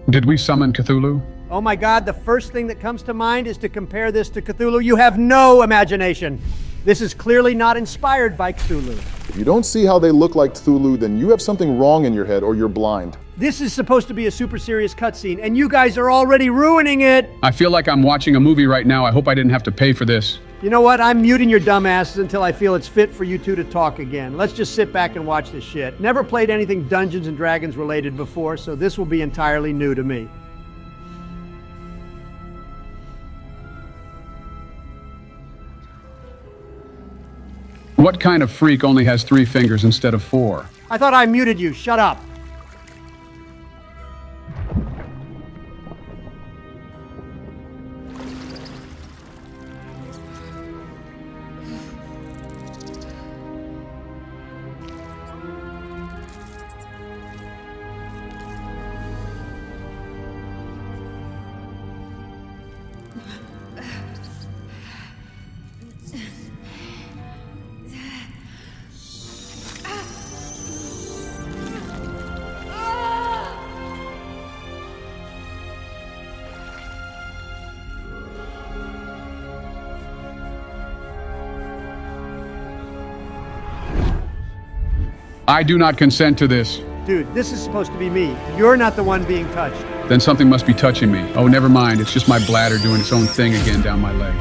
Did we summon Cthulhu? Oh my God, the first thing that comes to mind is to compare this to Cthulhu. You have no imagination. This is clearly not inspired by Cthulhu. If you don't see how they look like Cthulhu, then you have something wrong in your head or you're blind. This is supposed to be a super serious cutscene, and you guys are already ruining it. I feel like I'm watching a movie right now. I hope I didn't have to pay for this. You know what? I'm muting your dumbasses until I feel it's fit for you two to talk again. Let's just sit back and watch this shit. Never played anything Dungeons and Dragons related before, so this will be entirely new to me. What kind of freak only has 3 fingers instead of 4? I thought I muted you. Shut up. I do not consent to this. Dude, this is supposed to be me. You're not the one being touched. Then something must be touching me. Oh, never mind. It's just my bladder doing its own thing again down my leg.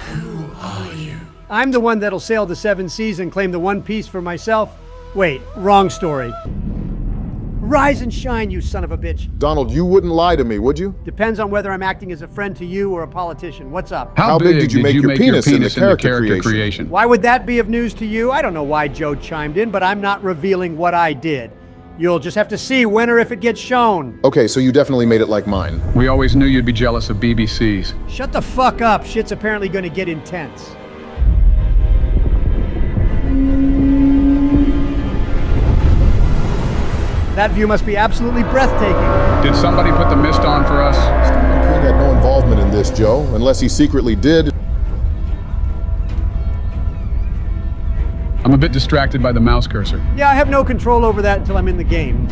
Who are you? I'm the one that'll sail the 7 seas and claim the One Piece for myself. Wait, wrong story. Rise and shine, you son of a bitch. Donald, you wouldn't lie to me, would you? Depends on whether I'm acting as a friend to you or a politician. What's up? How big did you make your penis in the character creation? Why would that be of news to you? I don't know why Joe chimed in, but I'm not revealing what I did. You'll just have to see when or if it gets shown. Okay, so you definitely made it like mine. We always knew you'd be jealous of BBCs. Shut the fuck up. Shit's apparently going to get intense. That view must be absolutely breathtaking. Did somebody put the mist on for us? Stephen King had no involvement in this, Joe, unless he secretly did. I'm a bit distracted by the mouse cursor. Yeah, I have no control over that until I'm in the game.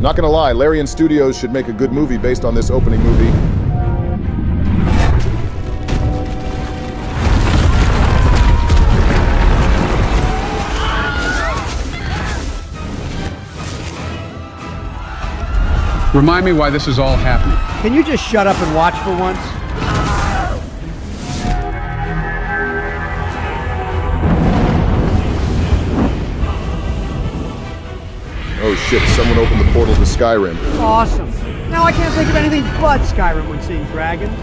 Not gonna lie, Larian Studios should make a good movie based on this opening movie. Remind me why this is all happening. Can you just shut up and watch for once? Oh shit, someone opened the portal to Skyrim. Awesome. Now I can't think of anything but Skyrim when seeing dragons.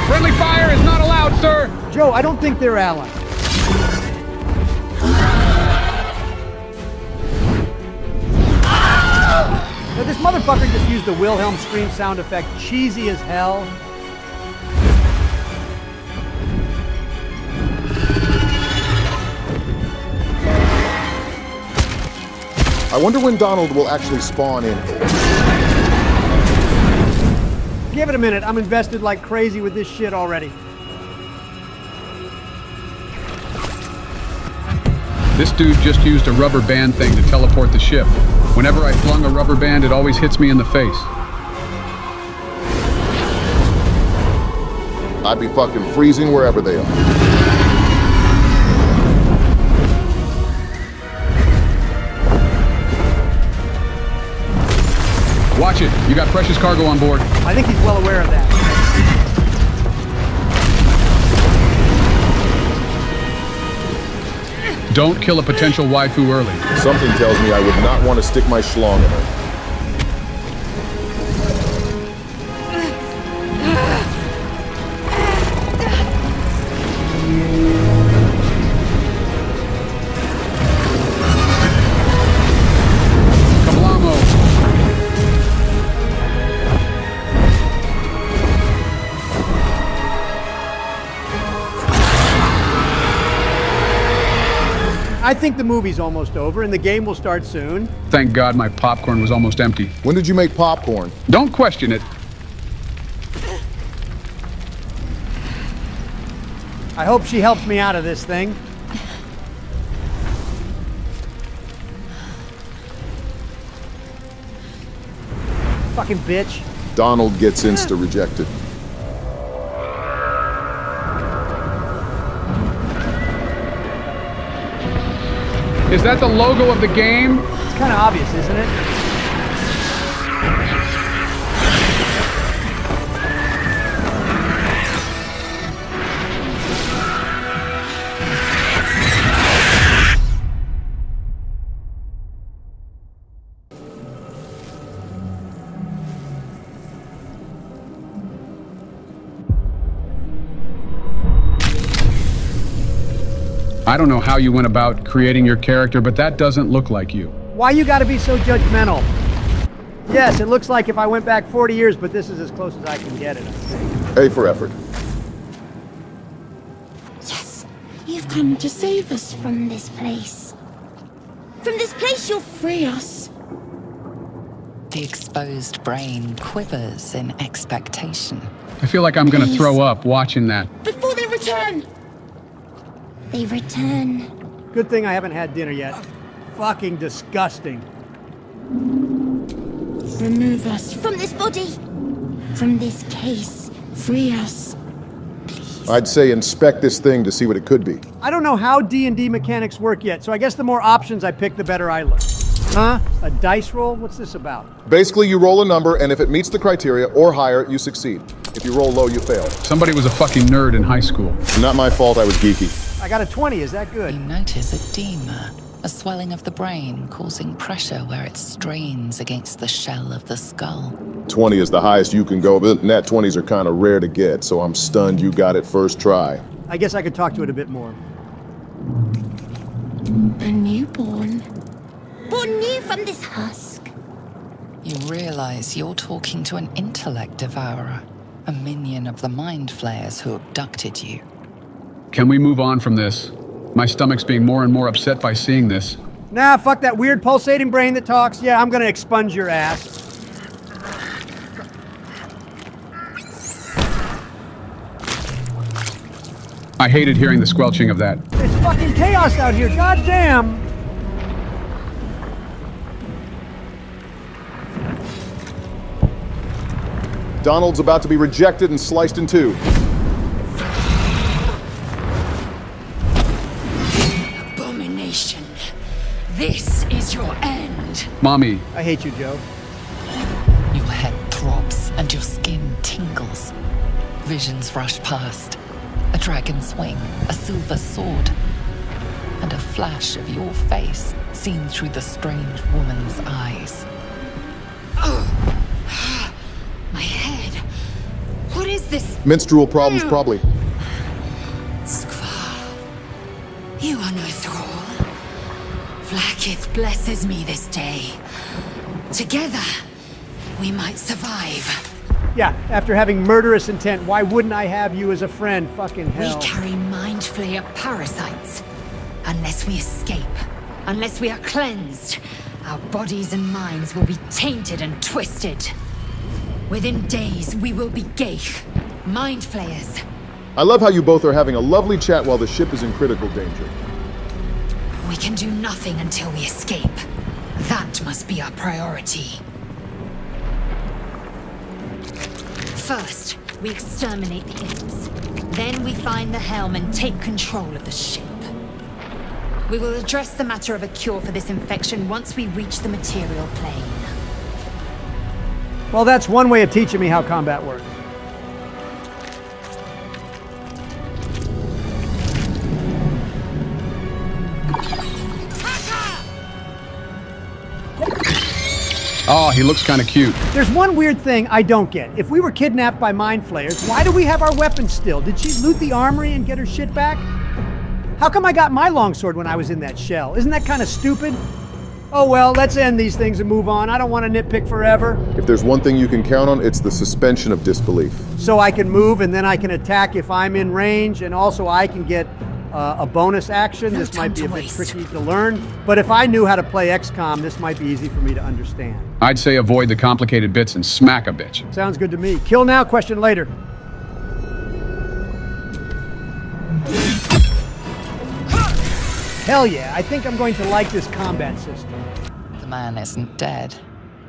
Friendly fire is not allowed, sir! Joe, I don't think they're allies. Now, this motherfucker just used the Wilhelm scream sound effect, cheesy as hell. I wonder when Donald will actually spawn in. Give it a minute, I'm invested like crazy with this shit already. This dude just used a rubber band thing to teleport the ship. Whenever I flung a rubber band, it always hits me in the face. I'd be fucking freezing wherever they are. Watch it. You got precious cargo on board. I think he's well aware of that. Don't kill a potential waifu early. Something tells me I would not want to stick my schlong in her. I think the movie's almost over and the game will start soon. Thank God my popcorn was almost empty. When did you make popcorn? Don't question it. I hope she helps me out of this thing. Fucking bitch. Donald gets insta-rejected. Is that the logo of the game? It's kind of obvious, isn't it? I don't know how you went about creating your character, but that doesn't look like you. Why you gotta be so judgmental? Yes, it looks like if I went back 40 years, but this is as close as I can get it, I think. A for effort. Yes, you've come to save us from this place. From this place you'll free us. The exposed brain quivers in expectation. I feel like I'm gonna Please. throw up watching that. Before they return! They return. Good thing I haven't had dinner yet. Fucking disgusting. Remove us from this body. From this case. Free us. Please. I'd say inspect this thing to see what it could be. I don't know how D&D mechanics work yet, so I guess the more options I pick, the better I look. Huh? A dice roll? What's this about? Basically, you roll a number, and if it meets the criteria or higher, you succeed. If you roll low, you fail. Somebody was a fucking nerd in high school. Not my fault, I was geeky. I got a 20, is that good? You notice edema, a swelling of the brain causing pressure where it strains against the shell of the skull. 20 is the highest you can go, but nat 20s are kind of rare to get, so I'm stunned you got it first try. I guess I could talk to it a bit more. A newborn. Born new from this husk. You realize you're talking to an intellect devourer, a minion of the mind flayers who abducted you. Can we move on from this? My stomach's being more and more upset by seeing this. Nah, fuck that weird pulsating brain that talks. Yeah, I'm gonna expunge your ass. I hated hearing the squelching of that. It's fucking chaos out here, goddamn! Donald's about to be rejected and sliced in two. Abomination. This is your end. Mommy, I hate you, Joe. Your head throbs and your skin tingles. Visions rush past. A dragon's wing, a silver sword, and a flash of your face seen through the strange woman's eyes. My head. What is this? Menstrual problems, probably. Skvar. You are no thrall. Vlaakith blesses me this day. Together, we might survive. Yeah, after having murderous intent, why wouldn't I have you as a friend? Fucking hell. We carry mind flayer parasites. Unless we escape, unless we are cleansed, our bodies and minds will be tainted and twisted. Within days, we will be Geich, mind flayers. I love how you both are having a lovely chat while the ship is in critical danger. We can do nothing until we escape. That must be our priority. First, we exterminate the imps. Then we find the helm and take control of the ship. We will address the matter of a cure for this infection once we reach the material plane. Well, that's one way of teaching me how combat works. oh, he looks kind of cute. There's one weird thing I don't get. If we were kidnapped by mind flayers, why do we have our weapons still? Did she loot the armory and get her shit back? How come I got my longsword when I was in that shell? Isn't that kind of stupid? Oh well, let's end these things and move on. I don't want to nitpick forever. If there's one thing you can count on, it's the suspension of disbelief. So I can move and then I can attack if I'm in range, and also I can get a bonus action. This might be a bit tricky to learn, but if I knew how to play XCOM, this might be easy for me to understand. I'd say avoid the complicated bits and smack a bitch. Sounds good to me. Kill now, question later. Hell yeah, I think I'm going to like this combat system. The man isn't dead,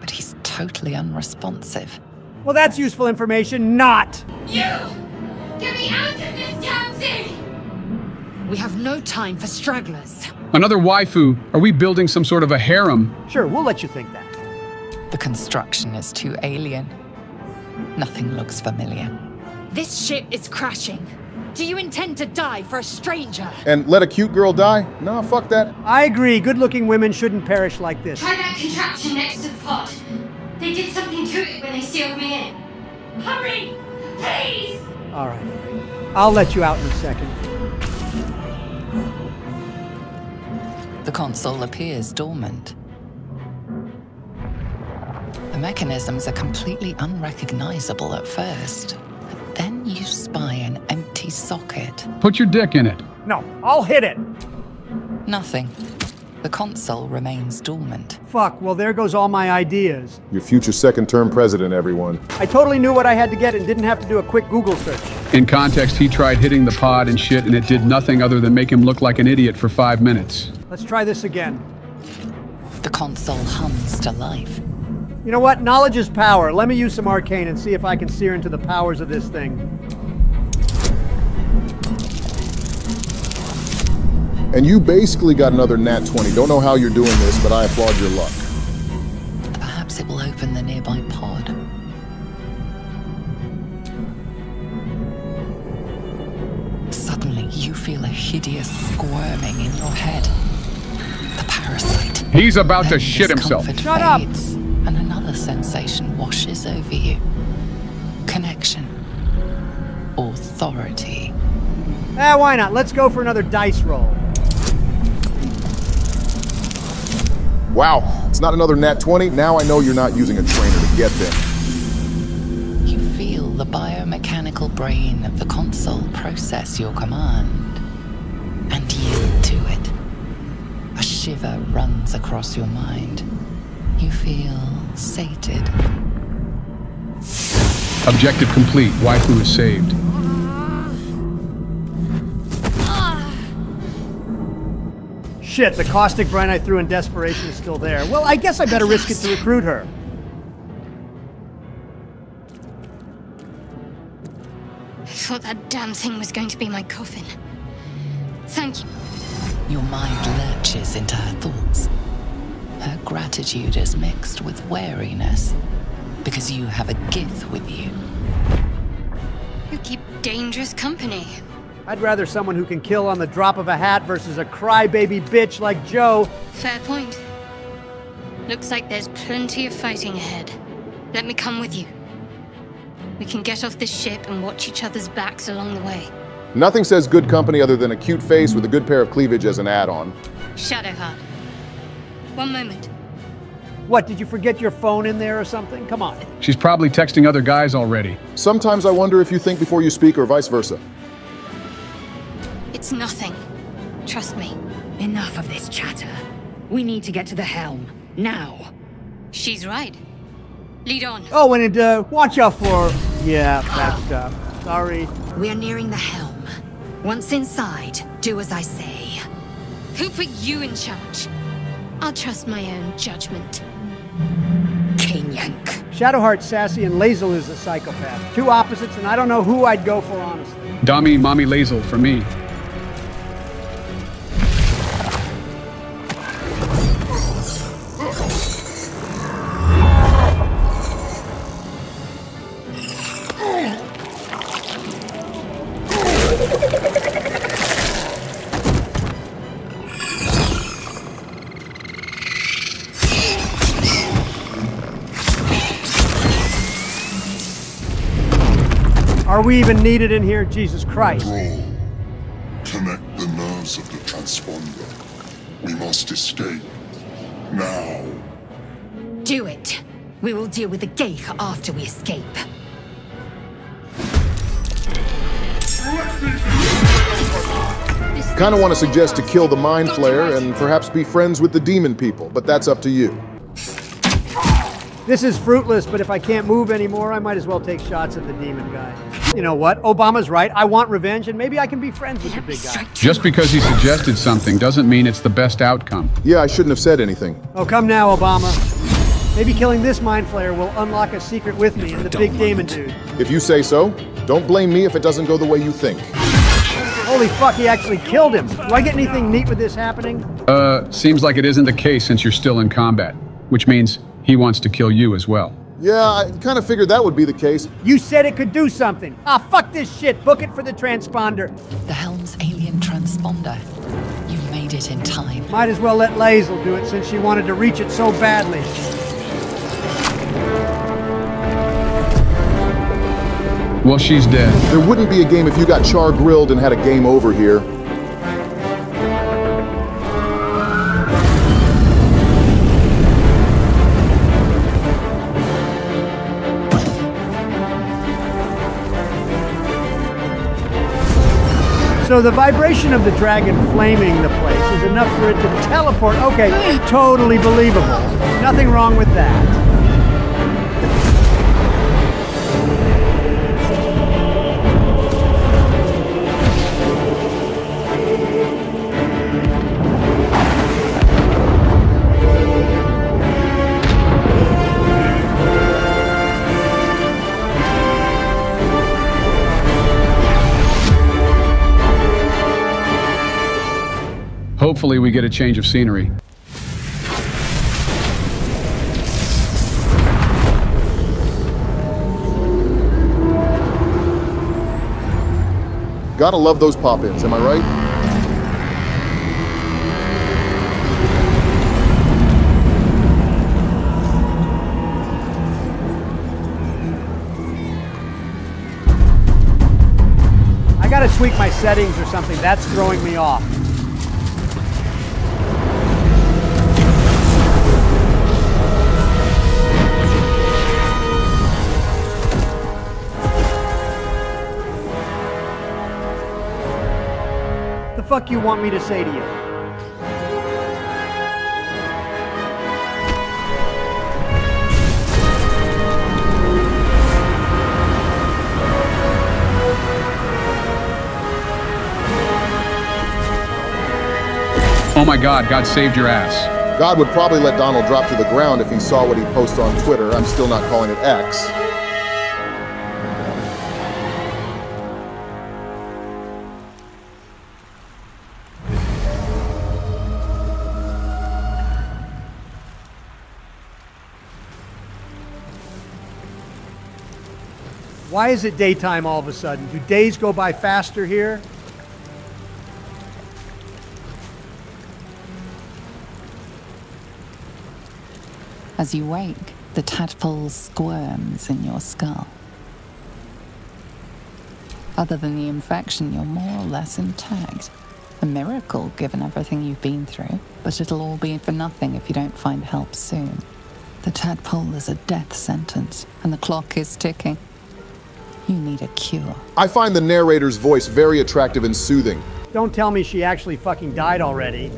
but he's totally unresponsive. Well, that's useful information, not! You! Get me out of this damn thing! We have no time for stragglers. Another waifu? Are we building some sort of a harem? Sure, we'll let you think that. The construction is too alien. Nothing looks familiar. This ship is crashing. Do you intend to die for a stranger? And let a cute girl die? No, fuck that. I agree, good-looking women shouldn't perish like this. Try that contraption next to the pod. They did something to it when they sealed me in. Hurry! Please! All right. I'll let you out in a second. The console appears dormant. The mechanisms are completely unrecognizable at first. But then you spy an empty socket. Put your dick in it. No, I'll hit it! Nothing. The console remains dormant. Fuck, well there goes all my ideas. Your future second-term president, everyone. I totally knew what I had to get and didn't have to do a quick Google search. In context, he tried hitting the pod and shit, and it did nothing other than make him look like an idiot for 5 minutes. Let's try this again. The console hums to life. You know what? Knowledge is power. Let me use some arcane and see if I can sear into the powers of this thing. And you basically got another nat 20. Don't know how you're doing this, but I applaud your luck. Perhaps it will open the nearby pod. Suddenly, you feel a hideous squirming in your head. The parasite. He's about to Then shit himself. discomfort Shut up! fades, and another sensation washes over you. Connection. Authority. Why not? Let's go for another dice roll. Wow, it's not another nat 20. Now I know you're not using a trainer to get them. You feel the biomechanical brain of the console process your command and yield to it. A shiver runs across your mind. You feel sated. Objective complete. Waifu is saved. Shit, the caustic brine I threw in desperation is still there. Well, I guess I better risk it to recruit her. I thought that damn thing was going to be my coffin. Thank you. Your mind lurches into her thoughts. Her gratitude is mixed with wariness, because you have a gift with you. You keep dangerous company. I'd rather someone who can kill on the drop of a hat versus a crybaby bitch like Joe. Fair point. Looks like there's plenty of fighting ahead. Let me come with you. We can get off this ship and watch each other's backs along the way. Nothing says good company other than a cute face with a good pair of cleavage as an add-on. Shadowheart. One moment. What, did you forget your phone in there or something? Come on. She's probably texting other guys already. Sometimes I wonder if you think before you speak or vice versa. It's nothing. Trust me. Enough of this chatter. We need to get to the helm. Now. She's right. Lead on. Oh, and watch out for... Yeah, that stuff. Sorry. We are nearing the helm. Once inside, do as I say. Who put you in charge? I'll trust my own judgment. King Yank. Shadowheart's sassy and Lazel is a psychopath. Two opposites, and I don't know who I'd go for, honestly. Dami, Mommy Lazel for me. Are we even needed in here? Jesus Christ. Roll. Connect the nerves of the transponder. We must escape. Now. Do it. We will deal with the gate after we escape. This Kinda want to suggest to kill the Mind Flayer and perhaps be friends with the demon people, but that's up to you. This is fruitless, but if I can't move anymore, I might as well take shots at the demon guy. You know what? Obama's right. I want revenge, and maybe I can be friends with the big guy. Just because he suggested something doesn't mean it's the best outcome. Yeah, I shouldn't have said anything. Oh, come now, Obama. Maybe killing this Mind Flayer will unlock a secret with me and the big demon dude. If you say so, don't blame me if it doesn't go the way you think. Holy fuck, he actually killed him. Do I get anything neat with this happening? Seems like it isn't the case since you're still in combat, which means he wants to kill you as well. Yeah, I kind of figured that would be the case. You said it could do something. Ah, fuck this shit. Book it for the transponder. The Helm's alien transponder. You made it in time. Might as well let Lae'zel do it since she wanted to reach it so badly. Well, she's dead. There wouldn't be a game if you got char-grilled and had a game over here. So the vibration of the dragon flaming the place is enough for it to teleport. Okay, totally believable. Nothing wrong with that. Hopefully we get a change of scenery. Gotta love those pop-ins, am I right? I gotta tweak my settings or something. That's throwing me off. The fuck you want me to say to you? Oh my God, God saved your ass. God would probably let Donald drop to the ground if he saw what he posts on Twitter. I'm still not calling it X. Why is it daytime all of a sudden? Do days go by faster here? As you wake, the tadpole squirms in your skull. Other than the infection, you're more or less intact. A miracle, given everything you've been through, but it'll all be for nothing if you don't find help soon. The tadpole is a death sentence, and the clock is ticking. You need a cure. I find the narrator's voice very attractive and soothing. Don't tell me she actually fucking died already.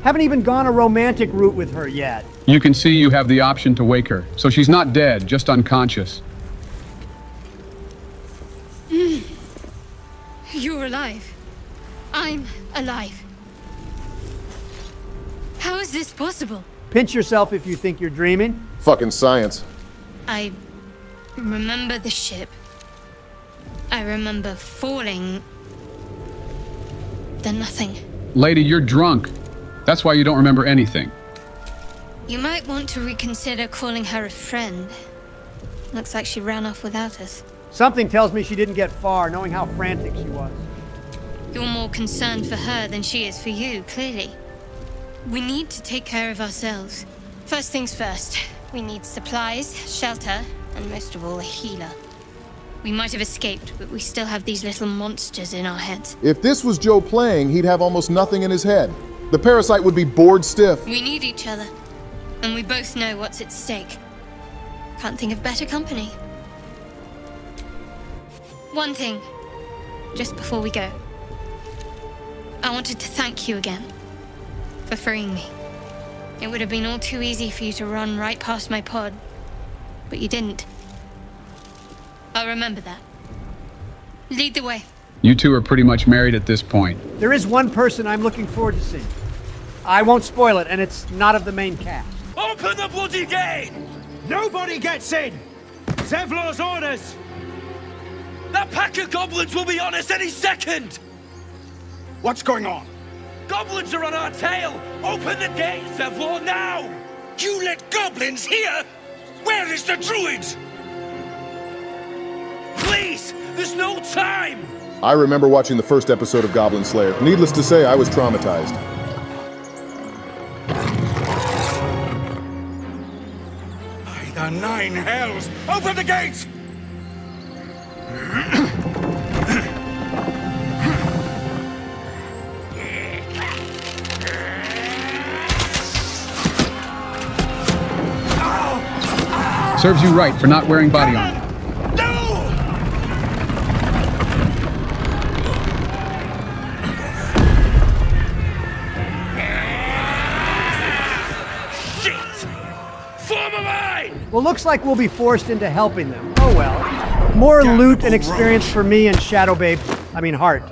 Haven't even gone a romantic route with her yet. You can see you have the option to wake her, so she's not dead, just unconscious. You're alive. I'm alive. How is this possible? Pinch yourself if you think you're dreaming. Fucking science. I remember the ship. I remember falling. Then nothing. Lady, you're drunk. That's why you don't remember anything. You might want to reconsider calling her a friend. Looks like she ran off without us. Something tells me she didn't get far, knowing how frantic she was. You're more concerned for her than she is for you, clearly. We need to take care of ourselves. First things first, we need supplies, shelter, and most of all, a healer. We might have escaped, but we still have these little monsters in our heads. If this was Joe playing, he'd have almost nothing in his head. The parasite would be bored stiff. We need each other, and we both know what's at stake. Can't think of better company. One thing, just before we go. I wanted to thank you again for freeing me. It would have been all too easy for you to run right past my pod, but you didn't. I'll remember that. Lead the way. You two are pretty much married at this point. There is one person I'm looking forward to seeing. I won't spoil it, and it's not of the main cast. Open the bloody gate! Nobody gets in! Zevlor's orders! That pack of goblins will be on us any second! What's going on? Goblins are on our tail! Open the gate, Zevlor, now! You let goblins here? Where is the druid? Please! There's no time! I remember watching the first episode of Goblin Slayer. Needless to say, I was traumatized. By the nine hells! Open the gates! Serves you right for not wearing body armor. Well, looks like we'll be forced into helping them. Oh well. More loot and experience for me and Shadow Babe. I mean, Heart.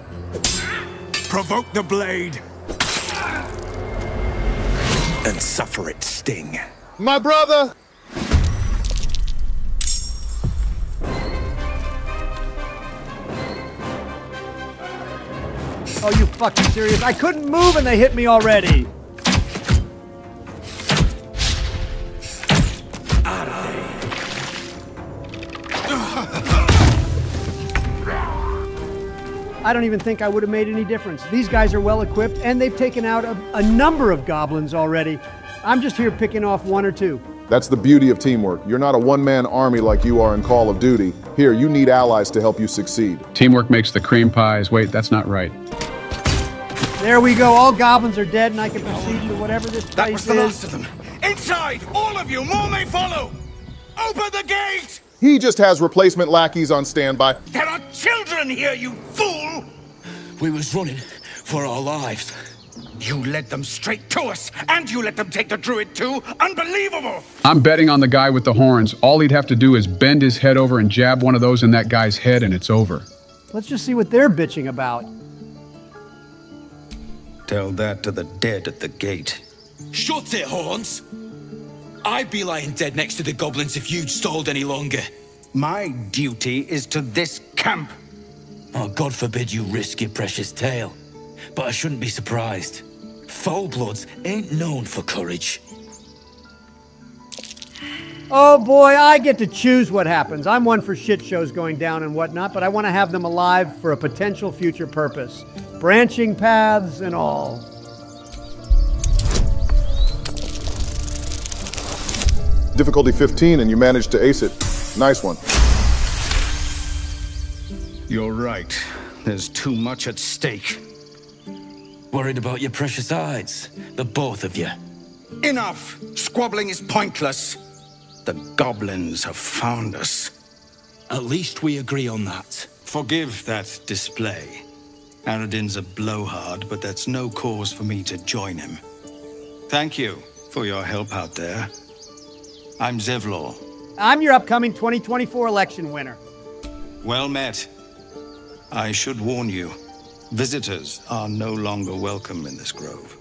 Provoke the blade. And suffer its sting. My brother! Oh, you fucking serious? I couldn't move and they hit me already. I don't even think I would have made any difference. These guys are well equipped and they've taken out a number of goblins already. I'm just here picking off one or two. That's the beauty of teamwork. You're not a one-man army like you are in Call of Duty. Here, you need allies to help you succeed. Teamwork makes the cream pies. Wait, that's not right. There we go. All goblins are dead and I can proceed into whatever this place is. That was the last of them. Inside! All of you! More may follow! Open the gate! He just has replacement lackeys on standby. There are children here, you fool! We was running for our lives. You led them straight to us, and you let them take the druid too? Unbelievable! I'm betting on the guy with the horns. All he'd have to do is bend his head over and jab one of those in that guy's head and it's over. Let's just see what they're bitching about. Tell that to the dead at the gate. Shut it, Horns! I'd be lying dead next to the goblins if you'd stalled any longer. My duty is to this camp. Oh, God forbid you risk your precious tail. But I shouldn't be surprised. Foulbloods ain't known for courage. Oh boy, I get to choose what happens. I'm one for shit shows going down and whatnot, but I want to have them alive for a potential future purpose. Branching paths and all. Difficulty 15 and you managed to ace it. Nice one. You're right. There's too much at stake. Worried about your precious hides, the both of you. Enough! Squabbling is pointless. The goblins have found us. At least we agree on that. Forgive that display. Aradin's a blowhard, but that's no cause for me to join him. Thank you for your help out there. I'm Zevlor. I'm your upcoming 2024 election winner. Well met. I should warn you, visitors are no longer welcome in this grove.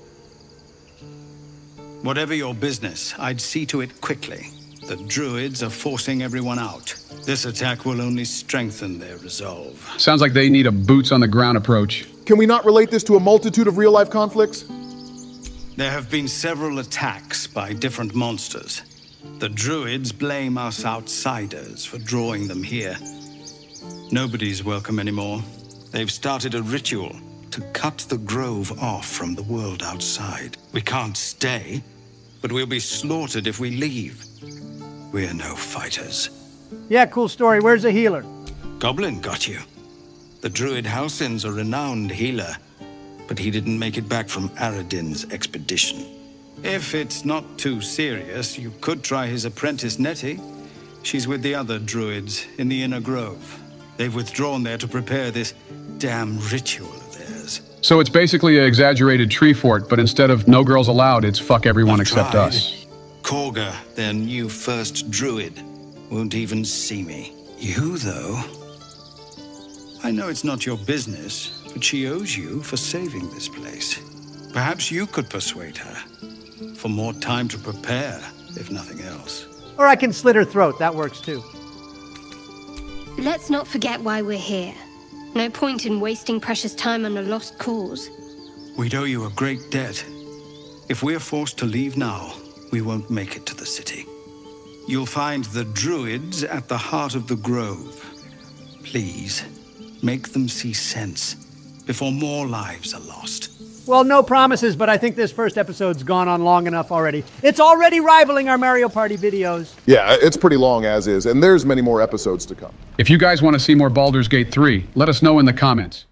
Whatever your business, I'd see to it quickly. The druids are forcing everyone out. This attack will only strengthen their resolve. Sounds like they need a boots-on-the-ground approach. Can we not relate this to a multitude of real-life conflicts? There have been several attacks by different monsters. The druids blame us outsiders for drawing them here. Nobody's welcome anymore. They've started a ritual to cut the grove off from the world outside. We can't stay, but we'll be slaughtered if we leave. We're no fighters. Yeah, cool story. Where's the healer? Goblin got you. The druid Halsin's a renowned healer, but he didn't make it back from Aradin's expedition. If it's not too serious, you could try his apprentice Nettie. She's with the other druids in the inner grove. They've withdrawn there to prepare this damn ritual of theirs. So it's basically an exaggerated tree fort, but instead of no girls allowed, it's fuck everyone except us. Korga, their new first druid, won't even see me. You, though... I know it's not your business, but she owes you for saving this place. Perhaps you could persuade her. For more time to prepare, if nothing else. Or I can slit her throat, that works too. Let's not forget why we're here. No point in wasting precious time on a lost cause. We'd owe you a great debt. If we're forced to leave now, we won't make it to the city. You'll find the druids at the heart of the grove. Please, make them see sense before more lives are lost. Well, no promises, but I think this first episode's gone on long enough already. It's already rivaling our Mario Party videos. Yeah, it's pretty long as is, and there's many more episodes to come. If you guys want to see more Baldur's Gate 3, let us know in the comments.